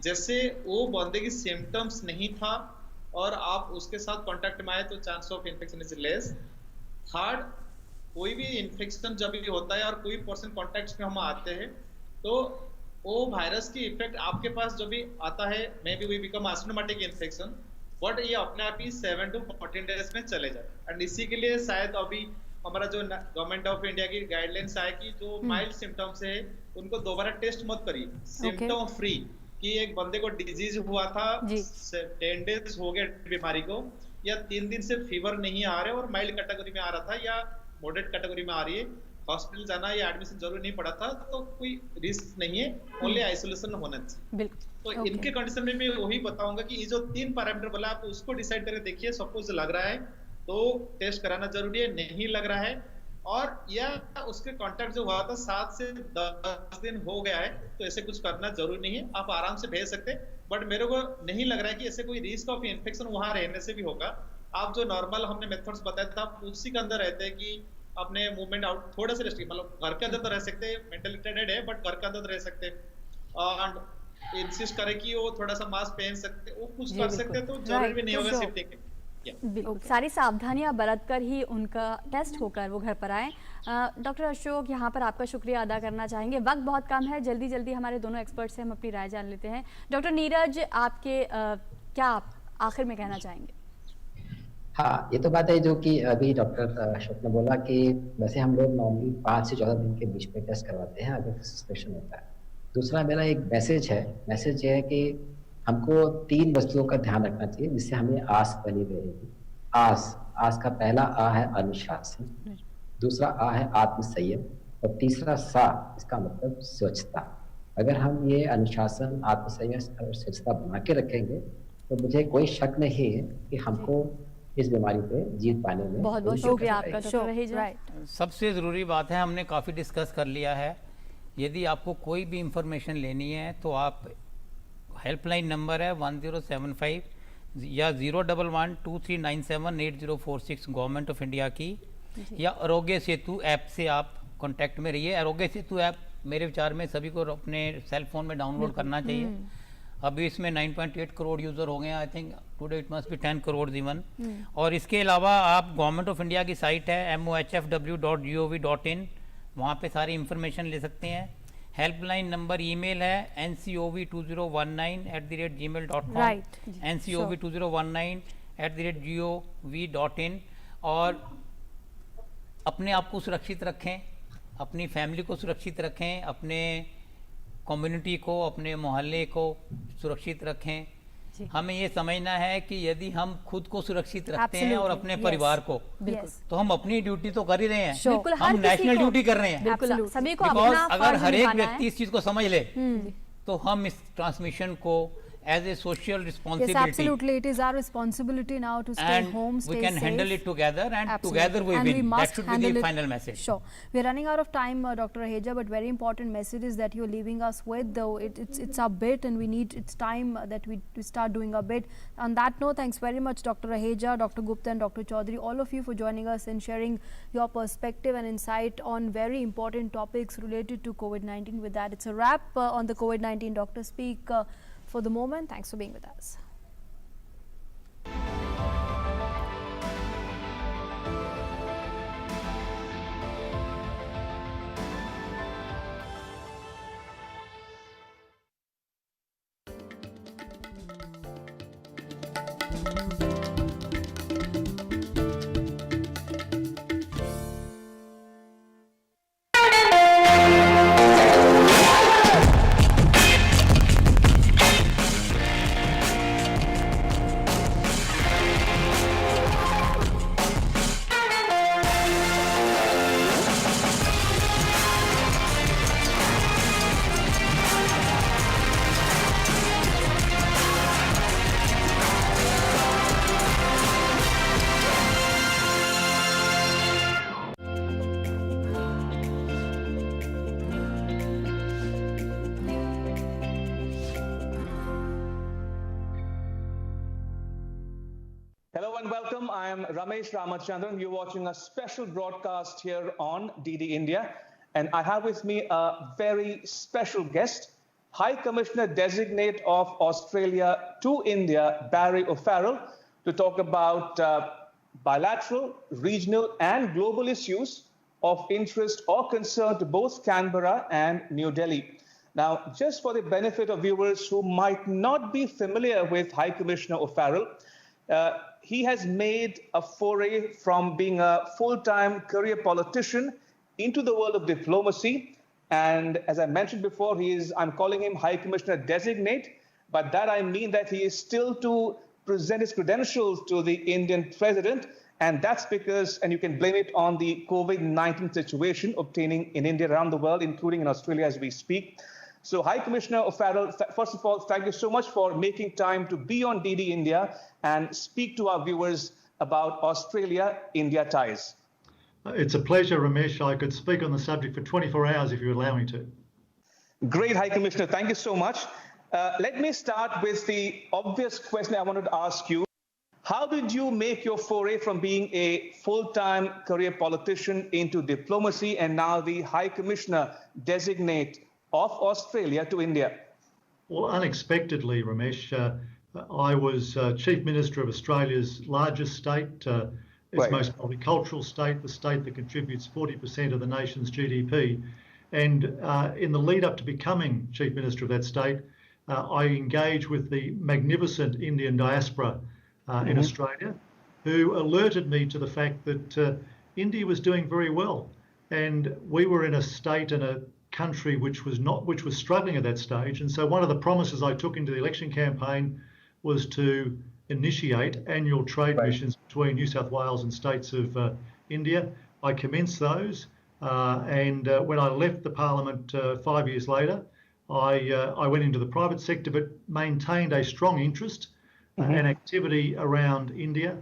जैसे वो बंदे की सिम्टम्स नहीं था और आप उसके साथ कांटेक्ट में आए तो chance of infection is less. Third, कोई भी इन्फेक्शन जब भी होता है और कोई पर्सन कांटेक्ट में हम आते हैं तो वो वायरस की इफेक्ट आपके पास जब भी आता है maybe we become asymptomatic infection, but ये अपने आप ही 7 to 14 डेज में चले जाए। एंड इसी के लिए शायद अभी हमारा जो गवर्नमेंट ऑफ इंडिया की गाइडलाइंस है कि जो माइल्ड सिम्टम्स है उनको दोबारा टेस्ट मत करिए, सिम्टम फ्री। कि एक बंदे को डिजीज हुआ था 10 डेज हो गए बीमारी को, या 3 दिन से फीवर नहीं आ रहे और माइल्ड कैटेगरी में आ रहा था या मॉडरेट कैटेगरी में आ रही है, हॉस्पिटल जाना या एडमिशन जरूरी नहीं पड़ा था, तो कोई रिस्क नहीं है, ओनली आइसोलेशन होना चाहिए। तो इनके कंडीशन में मैं वही बताऊंगा कि ये जो 3 पैरामीटर बोला आप उसको डिसाइड करके देखिए। सपोज लग रहा है तो टेस्ट कराना जरूरी है, नहीं लग रहा है और या उसके कांटेक्ट जो हुआ था 7 से 10 दिन हो गया है तो ऐसे कुछ करना जरूरी नहीं है, आप आराम से भेज सकते। बट मेरे को नहीं लग रहा है कि ऐसे कोई रिस्क ऑफ इन्फेक्शन वहां रहने से भी होगा। आप जो नॉर्मल हमने मेथड्स बताया था उसी के अंदर रहते हैं कि अपने मूवमेंट आउट थोड़ा सा रेस्ट्रिक्ट, मतलब घर के अंदर तो रह सकते हैं, मेंटली ट्रेडेड है बट घर के अंदर रह सकते हैं और इंसिस्ट करें कि वो थोड़ा सा मास्क पहन सकते, वो कुछ कर सकते तो जरूरी भी नहीं होगा सेफ्टी के। सारी सावधानियां बरत कर ही उनका टेस्ट होकर वो घर पर आए। डॉक्टर अशोक, यहाँ पर आपका शुक्रिया अदा करना चाहेंगे, वक्त बहुत कम है, जल्दी जल्दी हमारे दोनों एक्सपर्ट से हम अपनी राय जान लेते हैं। डॉक्टर नीरज, आपके क्या आप आखिर में कहना चाहेंगे? हाँ, ये तो बात है जो कि अभी डॉक्टर अशोक ने बोला कि वैसे हम लोग नॉर्मली 5 से 14 दिन के बीच में टेस्ट करवाते हैं अगर सस्पेक्शन होता है। दूसरा मेरा एक मैसेज ये है कि हमको 3 वस्तुओं का ध्यान रखना चाहिए जिससे हमें आस बनी रहेगी। आस का पहला आ है अनुशासन, दूसरा आ है आत्मसंयम और तीसरा सा, इसका मतलब स्वच्छता। अगर हम ये अनुशासन, आत्मसंयम और स्वच्छता बना के रखेंगे तो मुझे कोई शक नहीं है कि हमको इस बीमारी पे जीत पाने में बहुत बहुत शुक्रिया आपका डॉक्टर। सबसे ज़रूरी बात है, हमने काफ़ी डिस्कस कर लिया है, यदि आपको कोई भी इंफॉर्मेशन लेनी है तो आप हेल्पलाइन नंबर है 1075 या 01123978046 गवर्नमेंट ऑफ इंडिया की, या आरोग्य सेतु ऐप से आप कांटेक्ट में रहिए। आरोग्य सेतु ऐप मेरे विचार में सभी को अपने सेल फोन में डाउनलोड करना चाहिए। अभी इसमें 9.8 करोड़ यूज़र हो गए, I think today it must be 10 crore even. और इसके अलावा आप गवर्नमेंट ऑफ इंडिया की साइट है mohfw.gov.in, वहाँ पे सारी इंफॉर्मेशन ले सकते हैं। हेल्पलाइन नंबर, ईमेल है ncov2019@gmail.com, ncov2019@gov.in। और अपने आप को सुरक्षित रखें, अपनी फैमिली को सुरक्षित रखें, अपने कम्युनिटी को, अपने मोहल्ले को सुरक्षित रखें। हमें ये समझना है कि यदि हम खुद को सुरक्षित रखते हैं और अपने परिवार को, तो हम अपनी ड्यूटी तो कर ही रहे हैं, हम नेशनल ड्यूटी कर रहे हैं। सभी को बिकॉज अगर हर एक व्यक्ति इस चीज को समझ ले तो हम इस ट्रांसमिशन को as a social responsibility. Yes, absolutely. It is our responsibility now to stay home, stay we can safe. handle it together and together we win. That should be the final message. Sure. We are running out of time, Dr. Aheja, but very important message is that you are leaving us with, though it's our bit and we need, it's time that we start doing our bit. On that note, thanks very much Dr. Aheja, Dr. Gupta and Dr. Chaudhary, all of you for joining us and sharing your perspective and insight on very important topics related to COVID-19. With that, it's a wrap on the COVID-19 Doctor Speak. For the moment, thanks for being with us. Hello and welcome. I am Ramesh Ramachandran. You're watching a special broadcast here on DD India. And I have with me a very special guest, High Commissioner Designate of Australia to India, Barry O'Farrell, to talk about bilateral, regional, and global issues of interest or concern to both Canberra and New Delhi. Now, just for the benefit of viewers who might not be familiar with High Commissioner O'Farrell, he has made a foray from being a full-time career politician into the world of diplomacy. And as I mentioned before, I'm calling him High Commissioner Designate, but that I mean that he is still to present his credentials to the Indian president. And that's because, and you can blame it on the COVID-19 situation obtaining in India around the world, including in Australia as we speak. So High Commissioner O'Farrell, first of all, thank you so much for making time to be on DD India and speak to our viewers about Australia-India ties. It's a pleasure, Ramesh. I could speak on the subject for 24 hours if you allow me to. Great, High Commissioner. Thank you so much. Let me start with the obvious question I wanted to ask you. How did you make your foray from being a full-time career politician into diplomacy and now the High Commissioner Designate of Australia to India? Well, unexpectedly, Ramesh, I was Chief Minister of Australia's largest state, its most multicultural state, the state that contributes 40% of the nation's GDP. And in the lead up to becoming Chief Minister of that state, I engaged with the magnificent Indian diaspora in Australia, who alerted me to the fact that India was doing very well. And we were in a state and a country which was struggling at that stage. And so one of the promises I took into the election campaign was to initiate annual trade missions between New South Wales and states of India. I commenced those, and when I left the Parliament 5 years later, I went into the private sector, but maintained a strong interest and activity around India,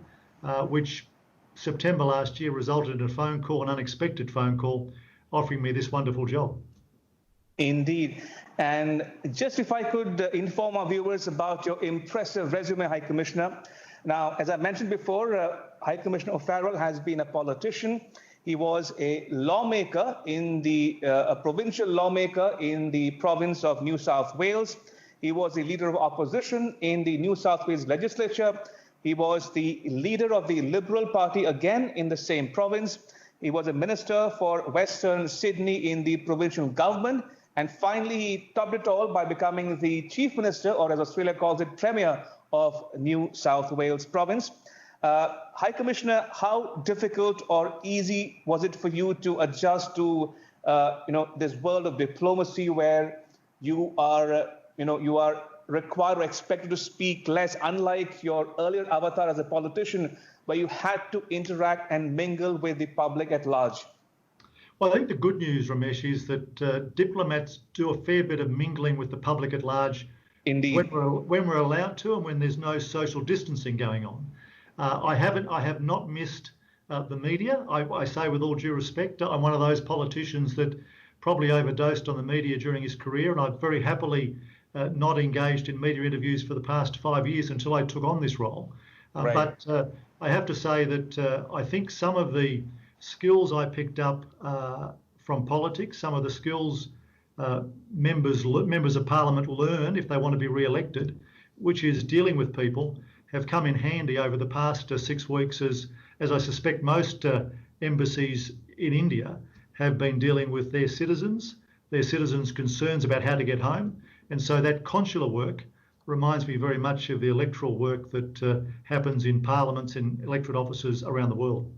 which September last year resulted in a phone call, an unexpected phone call, offering me this wonderful job. Indeed. And just if I could inform our viewers about your impressive resume, High Commissioner. Now, as I mentioned before, High Commissioner O'Farrell has been a politician. He was a lawmaker a provincial lawmaker in the province of New South Wales. He was the leader of opposition in the New South Wales legislature. He was the leader of the Liberal Party again in the same province. He was a minister for Western Sydney in the provincial government. And finally, he topped it all by becoming the Chief Minister, or as Australia calls it, Premier of New South Wales province. High Commissioner, how difficult or easy was it for you to adjust to this world of diplomacy where you are required or expected to speak less, unlike your earlier avatar as a politician, where you had to interact and mingle with the public at large? Well, I think the good news, Ramesh, is that diplomats do a fair bit of mingling with the public at large. Indeed. When we're allowed to and when there's no social distancing going on. I have not missed the media. I say with all due respect, I'm one of those politicians that probably overdosed on the media during his career, and I've very happily not engaged in media interviews for the past 5 years until I took on this role. But I have to say that I think some of the skills I picked up from politics, some of the skills members of Parliament learn if they want to be re-elected, which is dealing with people, have come in handy over the past 6 weeks as I suspect most embassies in India have been dealing with their citizens' concerns about how to get home. And so that consular work reminds me very much of the electoral work that happens in parliaments and electorate offices around the world.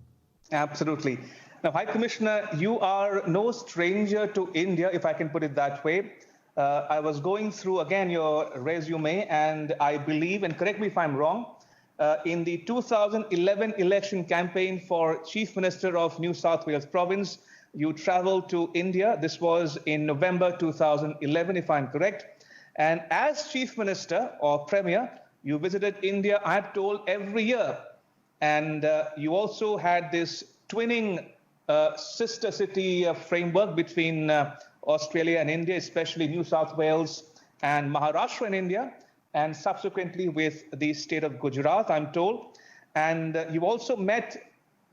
Absolutely. Now, High Commissioner, you are no stranger to India, if I can put it that way. I was going through, again, your resume, and I believe, and correct me if I'm wrong, in the 2011 election campaign for Chief Minister of New South Wales Province, you traveled to India. This was in November 2011, if I'm correct. And as Chief Minister or Premier, you visited India, I'm told, every year. And you also had this twinning sister city framework between Australia and India, especially New South Wales and Maharashtra in India, and subsequently with the state of Gujarat, I'm told. And you also met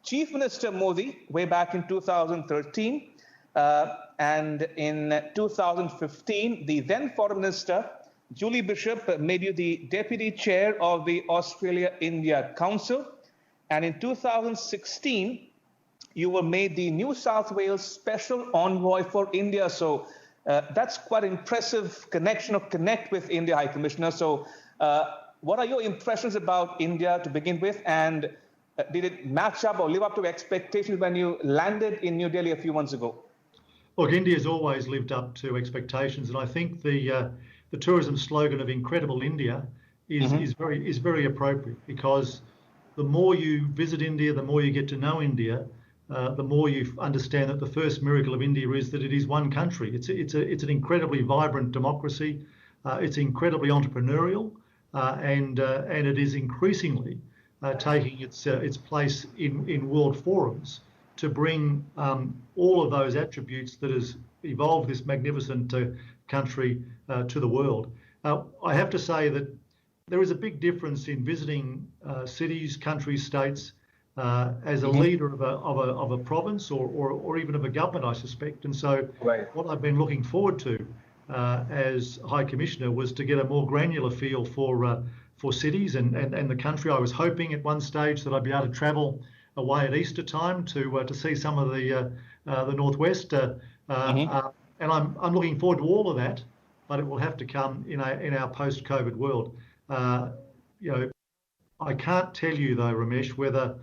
Chief Minister Modi way back in 2013. And in 2015, the then Foreign Minister, Julie Bishop, made you the Deputy Chair of the Australia-India Council. And in 2016, you were made the New South Wales Special Envoy for India. So that's quite an impressive connect with India, High Commissioner. So what are your impressions about India to begin with? And did it match up or live up to expectations when you landed in New Delhi a few months ago? Look, India's always lived up to expectations, and I think the tourism slogan of "Incredible India" is very appropriate, because the more you visit India, the more you get to know India, the more you understand that the first miracle of India is that it is one country. It's an incredibly vibrant democracy. It's incredibly entrepreneurial, and it is increasingly taking its place in world forums to bring all of those attributes that has evolved this magnificent country to the world. I have to say that there is a big difference in visiting cities, countries, states as a leader of a province or even of a government, I suspect. And so what I've been looking forward to as High Commissioner was to get a more granular feel for cities and the country. I was hoping at one stage that I'd be able to travel away at Easter time to see some of the northwest, and I'm looking forward to all of that, but it will have to come in our post-COVID world. I can't tell you though, Ramesh, whether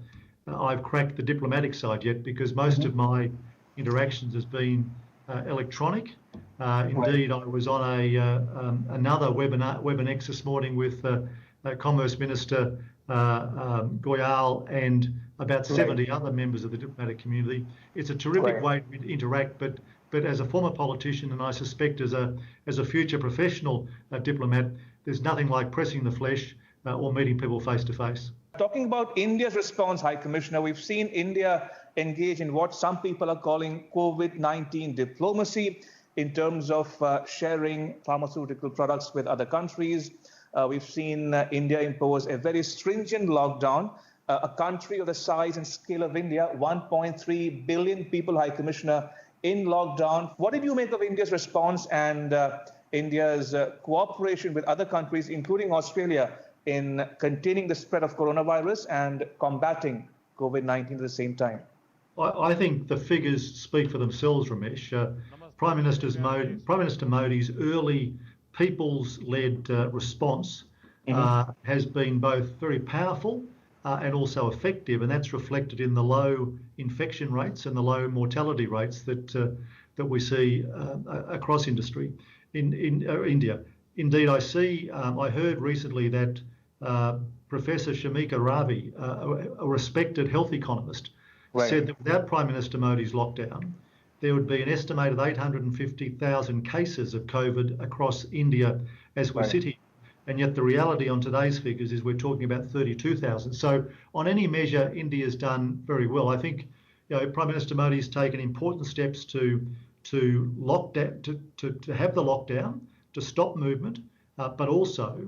I've cracked the diplomatic side yet, because most of my interactions has been electronic. Indeed, I was on another WebEx this morning with Commerce Minister Goyal and about 70 other members of the diplomatic community. It's a terrific way to interact, but as a former politician, and I suspect as a future professional diplomat, there's nothing like pressing the flesh or meeting people face to face. Talking about India's response, High Commissioner, we've seen India engage in what some people are calling COVID-19 diplomacy in terms of sharing pharmaceutical products with other countries. We've seen India impose a very stringent lockdown. A country of the size and scale of India, 1.3 billion people, High Commissioner, in lockdown. What did you make of India's response and India's cooperation with other countries, including Australia, in containing the spread of coronavirus and combating COVID-19 at the same time? I think the figures speak for themselves, Ramesh. Prime Minister Modi's early people's-led response has been both very powerful and also effective, and that's reflected in the low infection rates and the low mortality rates that we see across industry in India. Indeed, I heard recently that Professor Shamika Ravi, a respected health economist, said that without Prime Minister Modi's lockdown, there would be an estimated 850,000 cases of COVID across India as we sit here. And yet the reality on today's figures is we're talking about 32,000. So on any measure, India's done very well. I think Prime Minister Modi's taken important steps to lock down, to have the lockdown, to stop movement, but also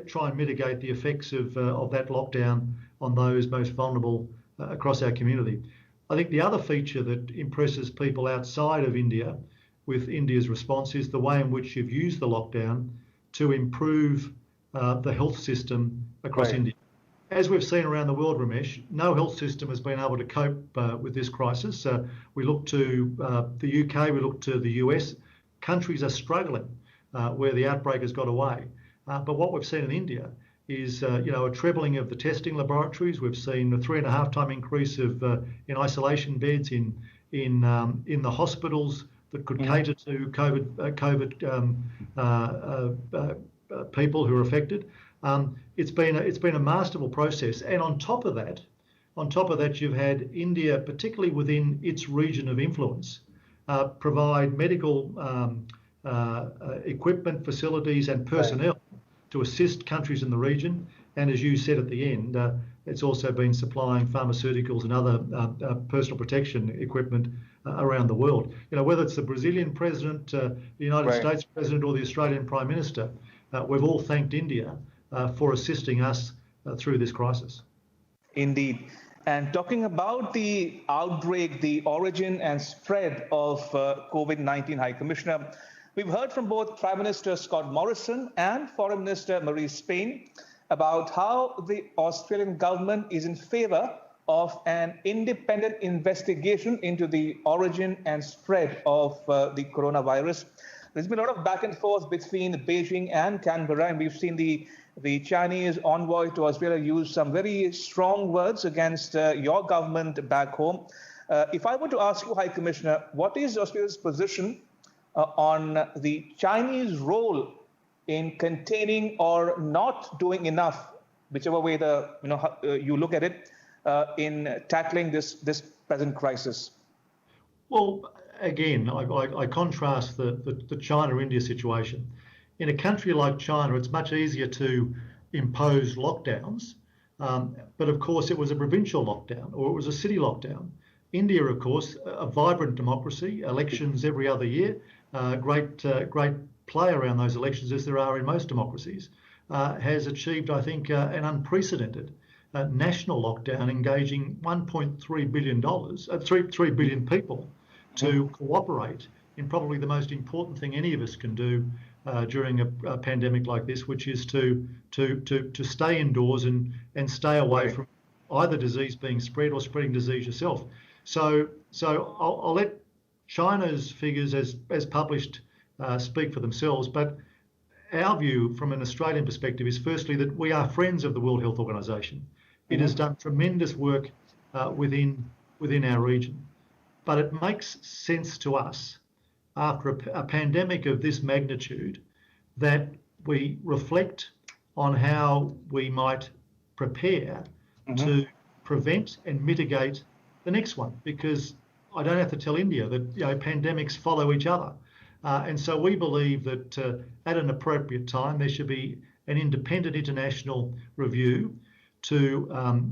try and mitigate the effects of that lockdown on those most vulnerable across our community. I think the other feature that impresses people outside of India with India's response is the way in which you've used the lockdown to improve the health system across India. As we've seen around the world, Ramesh, no health system has been able to cope with this crisis. We look to the UK, we look to the US. Countries are struggling where the outbreak has got away. But what we've seen in India is a trebling of the testing laboratories. We've seen a 3.5-time increase in isolation beds in the hospitals that could cater to COVID people who are affected. It's been a masterful process, and on top of that, you've had India, particularly within its region of influence, provide medical equipment, facilities, and personnel to assist countries in the region. And as you said at the end, it's also been supplying pharmaceuticals and other personal protection equipment around the world. Whether it's the Brazilian president, the United States president, or the Australian Prime Minister, we've all thanked India for assisting us through this crisis. Indeed. And talking about the outbreak, the origin and spread of COVID-19, High Commissioner, we've heard from both Prime Minister Scott Morrison and Foreign Minister Marise Payne about how the Australian government is in favor of an independent investigation into the origin and spread of the coronavirus. There's been a lot of back and forth between Beijing and Canberra, and we've seen the Chinese envoy to Australia use some very strong words against your government back home. If I were to ask you, High Commissioner, what is Australia's position on the Chinese role in containing or not doing enough, whichever way you look at it, in tackling this present crisis? Well, again, I contrast the China-India situation. In a country like China, it's much easier to impose lockdowns, but of course it was a provincial lockdown or it was a city lockdown. India, of course, a vibrant democracy, elections every other year, great play around those elections as there are in most democracies, has achieved, I think, an unprecedented national lockdown engaging 1.3 billion dollars, 3 billion people to cooperate in probably the most important thing any of us can do during a pandemic like this, which is to stay indoors and stay away from either disease being spread or spreading disease yourself. So I'll let China's figures as published speak for themselves, but our view from an Australian perspective is firstly that we are friends of the World Health Organization. It has done tremendous work within our region, but it makes sense to us after a pandemic of this magnitude that we reflect on how we might prepare to prevent and mitigate the next one, because I don't have to tell India that pandemics follow each other. And so we believe that at an appropriate time there should be an independent international review to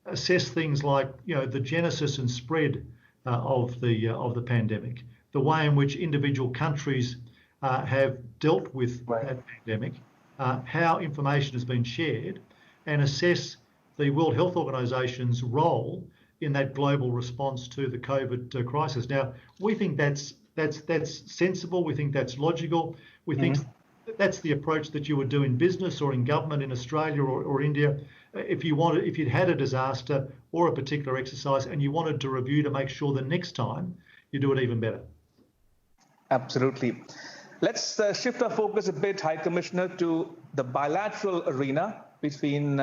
assess things like the genesis and spread of the pandemic, the way in which individual countries have dealt with that pandemic, how information has been shared, and assess the World Health Organization's role in that global response to the COVID crisis. Now, we think that's sensible. We think that's logical. We think that's the approach that you would do in business or in government in Australia or India. If you'd had a disaster or a particular exercise and you wanted to review to make sure the next time you do it even better. Absolutely. Let's shift our focus a bit, High Commissioner, to the bilateral arena between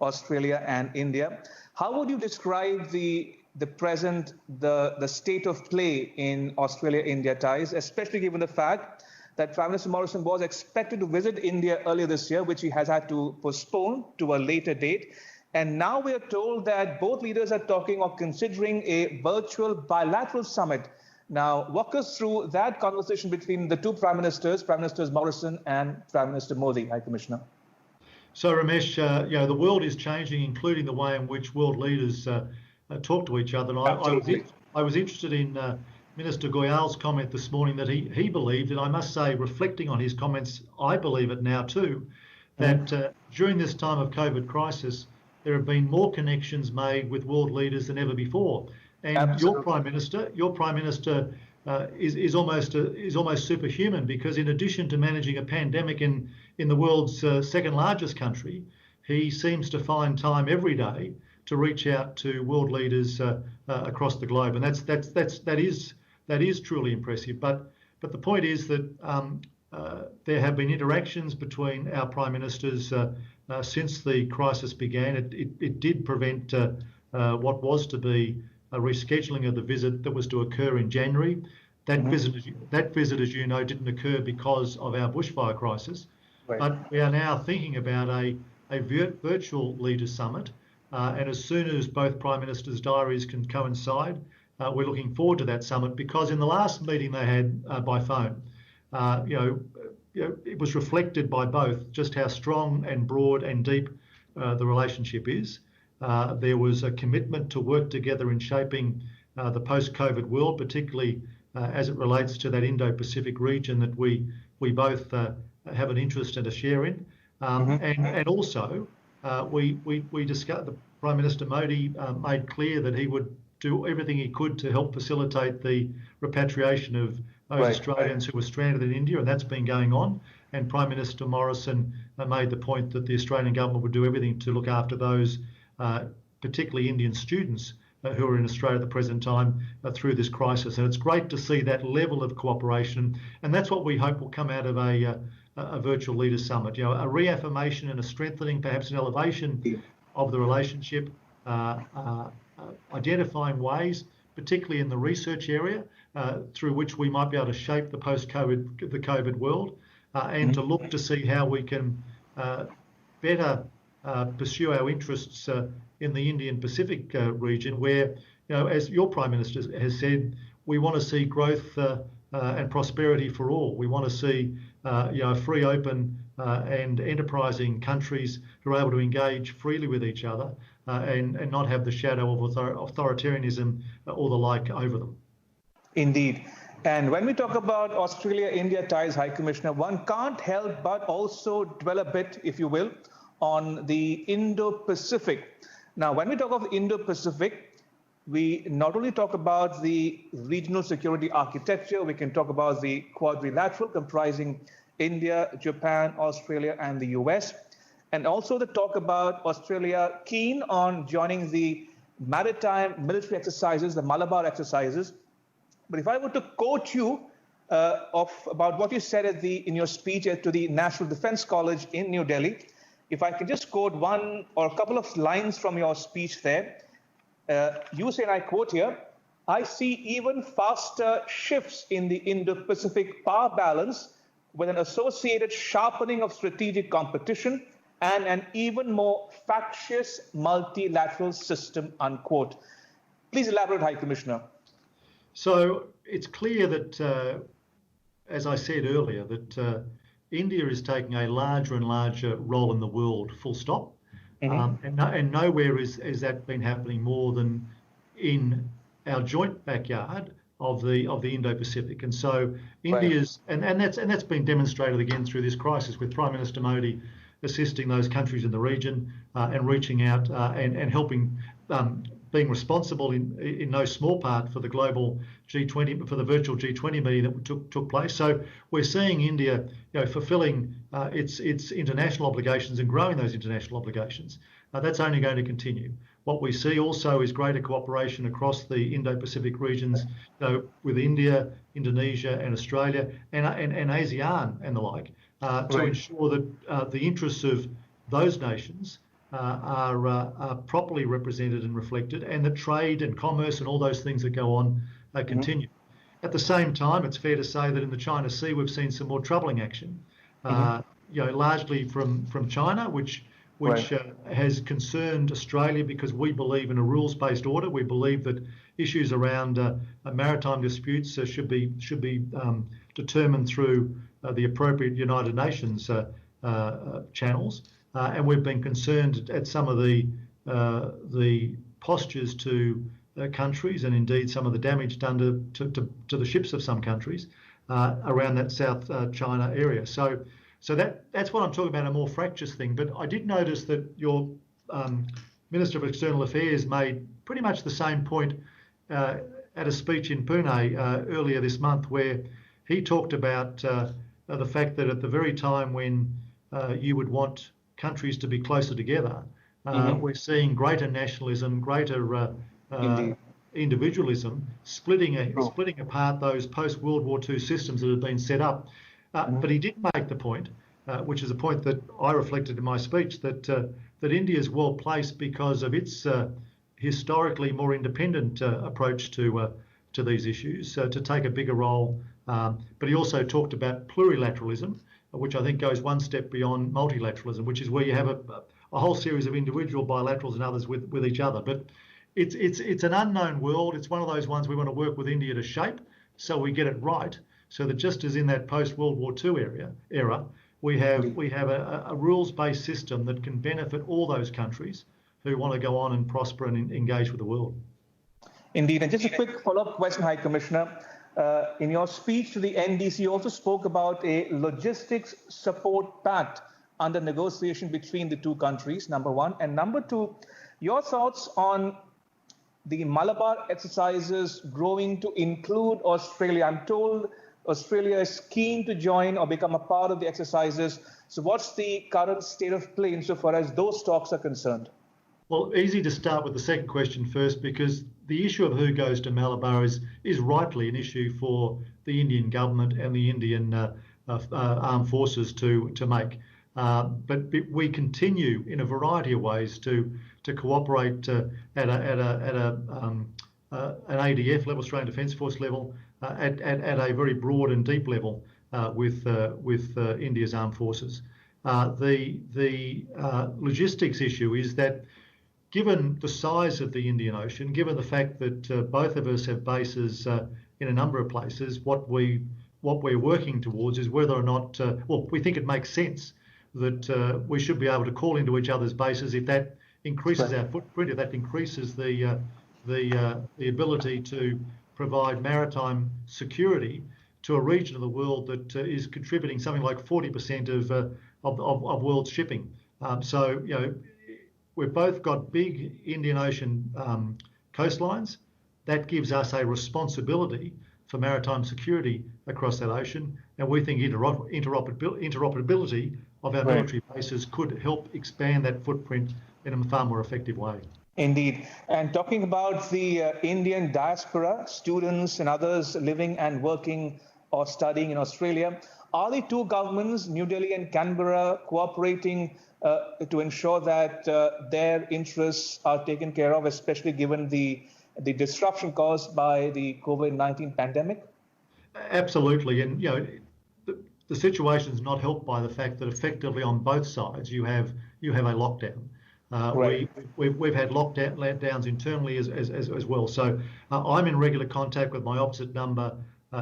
Australia and India. How would you describe the present, the state of play in Australia-India ties, especially given the fact that Prime Minister Morrison was expected to visit India earlier this year, which he has had to postpone to a later date. And now we are told that both leaders are talking or considering a virtual bilateral summit. Now, walk us through that conversation between the two Prime Ministers Morrison and Prime Minister Modi, High Commissioner. So, Ramesh, the world is changing, including the way in which world leaders talk to each other. And I was interested in Minister Goyal's comment this morning that he believed, and I must say, reflecting on his comments, I believe it now too, that during this time of COVID crisis, there have been more connections made with world leaders than ever before. And Absolutely. your prime minister is almost superhuman, because in addition to managing a pandemic in the world's second largest country, he seems to find time every day to reach out to world leaders across the globe, and that is truly impressive. But the point is that there have been interactions between our prime ministers since the crisis began. It did prevent what was to be a rescheduling of the visit that was to occur in January. That visit, as you know, didn't occur because of our bushfire crisis. Right. But we are now thinking about a virtual leaders summit, and as soon as both prime ministers' diaries can coincide, we're looking forward to that summit, because in the last meeting they had by phone, it was reflected by both just how strong and broad and deep the relationship is. There was a commitment to work together in shaping the post-COVID world, particularly as it relates to that Indo-Pacific region that we both have an interest and a share in, and also we discussed, the Prime Minister Modi made clear that he would do everything he could to help facilitate the repatriation of those Australians who were stranded in India, and that's been going on. And Prime Minister Morrison made the point that the Australian government would do everything to look after those, particularly Indian students who are in Australia at the present time through this crisis. And it's great to see that level of cooperation, and that's what we hope will come out of a virtual leaders summit. You know, a reaffirmation and a strengthening, perhaps an elevation of the relationship, identifying ways, particularly in the research area, through which we might be able to shape the COVID world, and to look to see how we can better pursue our interests in the Indian Pacific region, where, you know, as your Prime Minister has said, we want to see growth and prosperity for all. We want to see free, open and enterprising countries who are able to engage freely with each other and not have the shadow of authoritarianism or the like over them. Indeed. And when we talk about Australia-India ties, High Commissioner, one can't help but also dwell a bit, if you will, on the Indo-Pacific. Now, when we talk of Indo-Pacific, we not only talk about the regional security architecture, we can talk about the quadrilateral comprising India, Japan, Australia, and the US, and also the talk about Australia keen on joining the maritime military exercises, the Malabar exercises. But if I were to quote you about what you said in your speech to the National Defence College in New Delhi, if I could just quote one or a couple of lines from your speech there, you say, and I quote here, "I see even faster shifts in the Indo-Pacific power balance with an associated sharpening of strategic competition and an even more factious multilateral system," unquote. Please elaborate, High Commissioner. So it's clear that, as I said earlier, that India is taking a larger and larger role in the world, full stop. And nowhere is that been happening more than in our joint backyard of the Indo-Pacific. And so India's and that's been demonstrated again through this crisis, with Prime Minister Modi assisting those countries in the region and reaching out and helping, being responsible in no small part for the global G20, for the virtual G20 meeting that took place. So we're seeing India, fulfilling its international obligations and growing those international obligations. That's only going to continue. What we see also is greater cooperation across the Indo-Pacific regions, with India, Indonesia, and Australia, and ASEAN and the like, to ensure that the interests of those nations are properly represented and reflected, and that trade and commerce and all those things that go on continue. At the same time, it's fair to say that in the China Sea we've seen some more troubling action, largely from China, which has concerned Australia, because we believe in a rules-based order. We believe that issues around maritime disputes should be determined through the appropriate United Nations channels. And we've been concerned at some of the postures to countries, and indeed some of the damage done to the ships of some countries around that South China area. So that's what I'm talking about, a more fractious thing. But I did notice that your Minister of External Affairs made pretty much the same point at a speech in Pune earlier this month, where he talked about the fact that at the very time when you would want countries to be closer together, we're seeing greater nationalism, greater individualism, splitting apart those post-World War II systems that have been set up. But he did make the point, which is a point that I reflected in my speech, that India is well placed because of its historically more independent approach to these issues, to take a bigger role. But he also talked about plurilateralism, which I think goes one step beyond multilateralism, which is where you have a whole series of individual bilaterals and others with each other. But it's an unknown world. It's one of those ones we want to work with India to shape, so we get it right, so that just as in that post-World War II era, we have a rules-based system that can benefit all those countries who want to go on and prosper and engage with the world. Indeed. And just a quick follow-up question, High Commissioner. In your speech to the NDC, you also spoke about a logistics support pact under negotiation between the two countries, number one. And number two, your thoughts on the Malabar exercises growing to include Australia. I'm told Australia is keen to join or become a part of the exercises. So what's the current state of play insofar as those talks are concerned? Well, easy to start with the second question first, because the issue of who goes to Malabar is rightly an issue for the Indian government and the Indian armed forces to make. But we continue in a variety of ways to cooperate at an ADF level, Australian Defence Force level, at a very broad and deep level with India's armed forces. The logistics issue is that, given the size of the Indian Ocean, given the fact that both of us have bases in a number of places, what we're working towards is whether or not, we think it makes sense that we should be able to call into each other's bases if that increases our footprint, if that increases the ability to provide maritime security to a region of the world that is contributing something like 40% of world shipping. So, we've both got big Indian Ocean coastlines. That gives us a responsibility for maritime security across that ocean, and we think interoperability of our military bases could help expand that footprint in a far more effective way. Indeed. And talking about the Indian diaspora, students and others living and working or studying in Australia, are the two governments, New Delhi and Canberra, cooperating to ensure that their interests are taken care of, especially given the disruption caused by the COVID-19 pandemic? Absolutely. And, the situation is not helped by the fact that effectively on both sides you have a lockdown. We've had lockdowns internally as well. So I'm in regular contact with my opposite number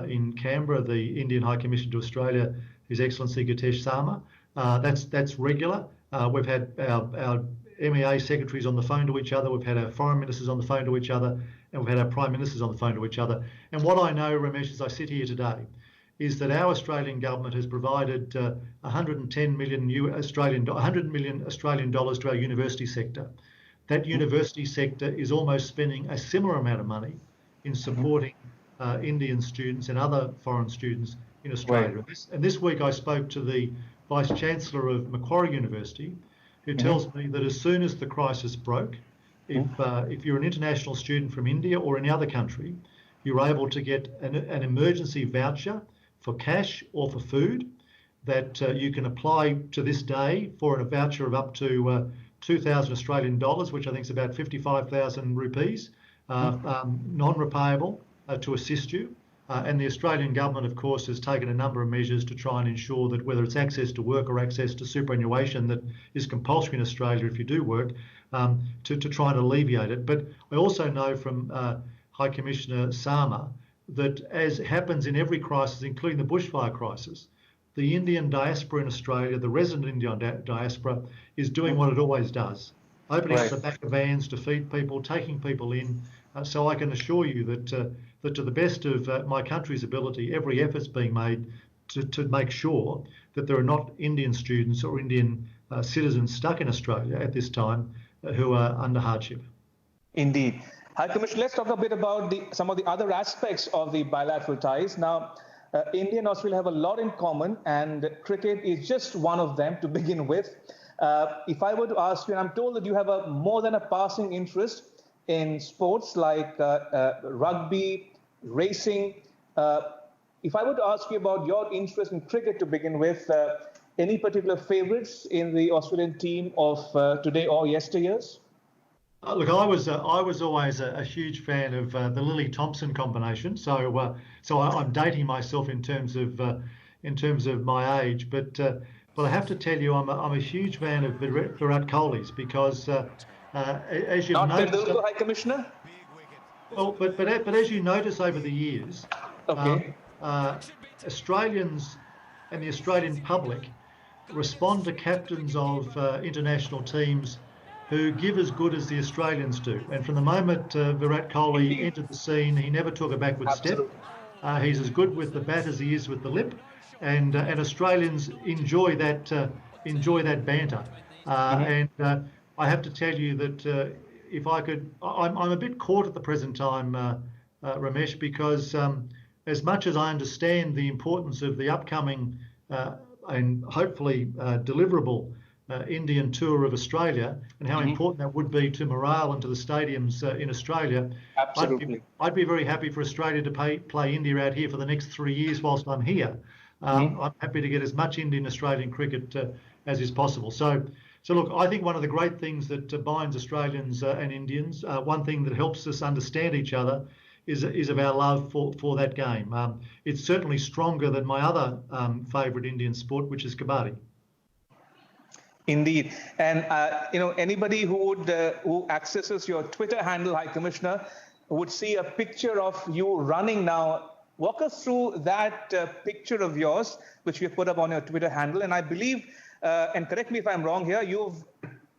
in Canberra, the Indian High Commissioner to Australia, His Excellency Gitesh Sarma. That's regular. We've had our MEA secretaries on the phone to each other. We've had our foreign ministers on the phone to each other, and we've had our prime ministers on the phone to each other. And what I know, Ramesh, as I sit here today, is that our Australian government has provided 100 million Australian dollars to our university sector. That university sector is almost spending a similar amount of money in supporting Indian students and other foreign students in Australia. And this week I spoke to the Vice Chancellor of Macquarie University, who tells me that as soon as the crisis broke, if you're an international student from India or any other country, you're able to get an emergency voucher for cash or for food that you can apply to this day for a voucher of up to 2,000 Australian dollars, which I think is about 55,000 rupees, non-repayable, to assist you. And the Australian government, of course, has taken a number of measures to try and ensure that whether it's access to work or access to superannuation that is compulsory in Australia if you do work, to try and alleviate it. But I also know from High Commissioner Sarma that, as happens in every crisis, including the bushfire crisis, the Indian diaspora in Australia, the resident Indian diaspora, is doing what it always does, opening up the back of vans to feed people, taking people in. So I can assure you that to the best of my country's ability, every effort's being made to make sure that there are not Indian students or Indian citizens stuck in Australia at this time who are under hardship. Indeed. High Commissioner, let's talk a bit about some of the other aspects of the bilateral ties. Now, India and Australia have a lot in common, and cricket is just one of them to begin with. If I were to ask you, and I'm told that you have more than a passing interest in sports like rugby, racing. If I were to ask you about your interest in cricket to begin with, any particular favourites in the Australian team of today or yesteryears? Look, I was always a huge fan of the Lily Thompson combination. So I'm dating myself in terms of my age, but I have to tell you, I'm a huge fan of Virat Kohli's because as you've noticed, High Commissioner. Well, but as you notice over the years, Australians and the Australian public respond to captains of international teams who give as good as the Australians do. And from the moment Virat Kohli entered the scene, he never took a backward step. He's as good with the bat as he is with the lip. And Australians enjoy that enjoy that banter. And I have to tell you that if I could, I'm a bit caught at the present time, Ramesh, because as much as I understand the importance of the upcoming and hopefully deliverable Indian tour of Australia and how important that would be to morale and to the stadiums in Australia, Absolutely. I'd be very happy for Australia to play India out here for the next 3 years whilst I'm here. I'm happy to get as much Indian Australian cricket as is possible. So look, I think one of the great things that binds Australians and Indians, one thing that helps us understand each other is of our love for that game. It's certainly stronger than my other favourite Indian sport, which is kabaddi. Indeed. And, anybody who accesses your Twitter handle, High Commissioner, would see a picture of you running now. Walk us through that picture of yours, which you put up on your Twitter handle. And I believe, and correct me if I'm wrong here, you've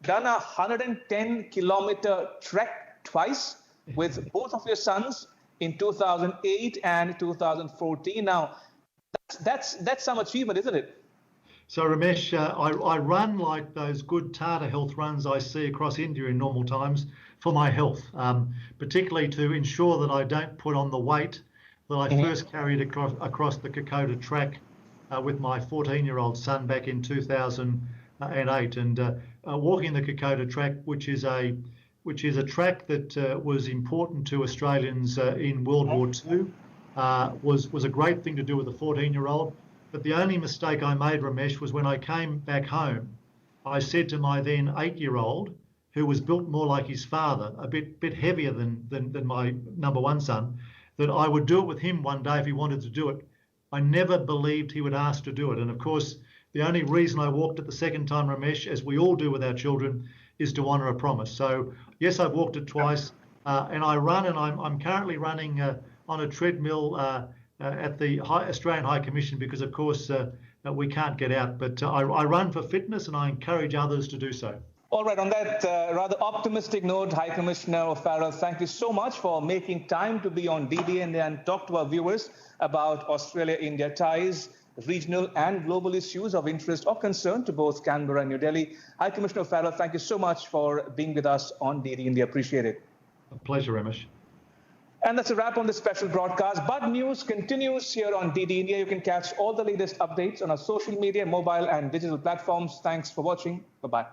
done a 110-kilometer trek twice with both of your sons in 2008 and 2014. Now, that's some achievement, isn't it? So Ramesh, I run like those good Tata health runs I see across India in normal times for my health, particularly to ensure that I don't put on the weight that I first carried across the Kokoda track with my 14-year-old son back in 2008. And walking the Kokoda track, which is a track that was important to Australians in World War II, was a great thing to do with a 14-year-old. But the only mistake I made, Ramesh, was when I came back home, I said to my then 8-year-old, who was built more like his father, a bit heavier than my number one son, that I would do it with him one day if he wanted to do it. I never believed he would ask to do it. And of course, the only reason I walked it the second time, Ramesh, as we all do with our children, is to honour a promise. So yes, I've walked it twice, and I run, and I'm currently running on a treadmill at the Australian High Commission because, of course, we can't get out. But I run for fitness, and I encourage others to do so. All right, on that rather optimistic note, High Commissioner O'Farrell, thank you so much for making time to be on DDN and talk to our viewers about Australia-India ties, regional and global issues of interest or concern to both Canberra and New Delhi. High Commissioner O'Farrell, thank you so much for being with us on DD India. Appreciate it. A pleasure, Ramesh. And that's a wrap on this special broadcast. But news continues here on DD India. You can catch all the latest updates on our social media, mobile and digital platforms. Thanks for watching. Bye-bye.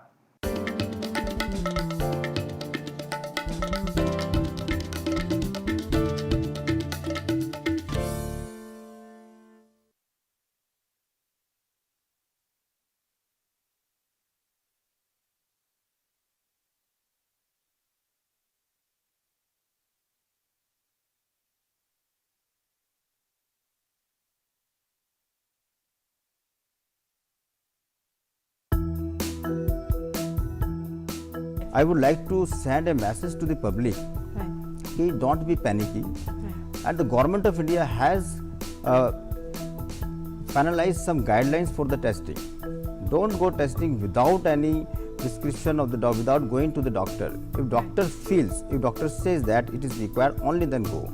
I would like to send a message to the public. Right. Don't be panicky. Right. And the government of India has finalized some guidelines for the testing. Don't go testing without any prescription of the doctor, without going to the doctor. If doctor feels, if doctor says that it is required, only then go.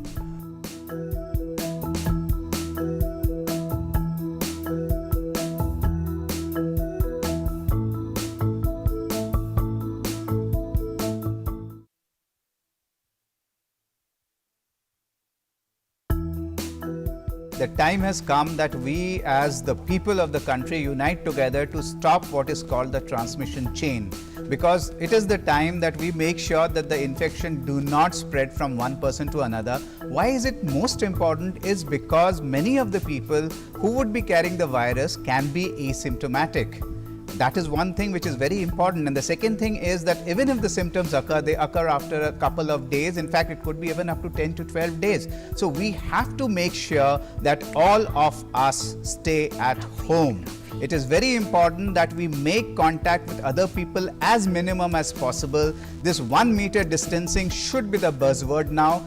The time has come that we as the people of the country unite together to stop what is called the transmission chain, because it is the time that we make sure that the infection do not spread from one person to another. Why is it most important is because many of the people who would be carrying the virus can be asymptomatic. That is one thing which is very important. And the second thing is that even if the symptoms occur, they occur after a couple of days. In fact, it could be even up to 10 to 12 days. So we have to make sure that all of us stay at home. It is very important that we make contact with other people as minimum as possible. This 1 meter distancing should be the buzzword now.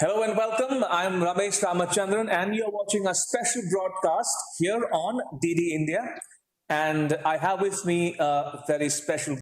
Hello and welcome. I'm Ramesh Ramachandran, and you're watching a special broadcast here on DD India. And I have with me a very special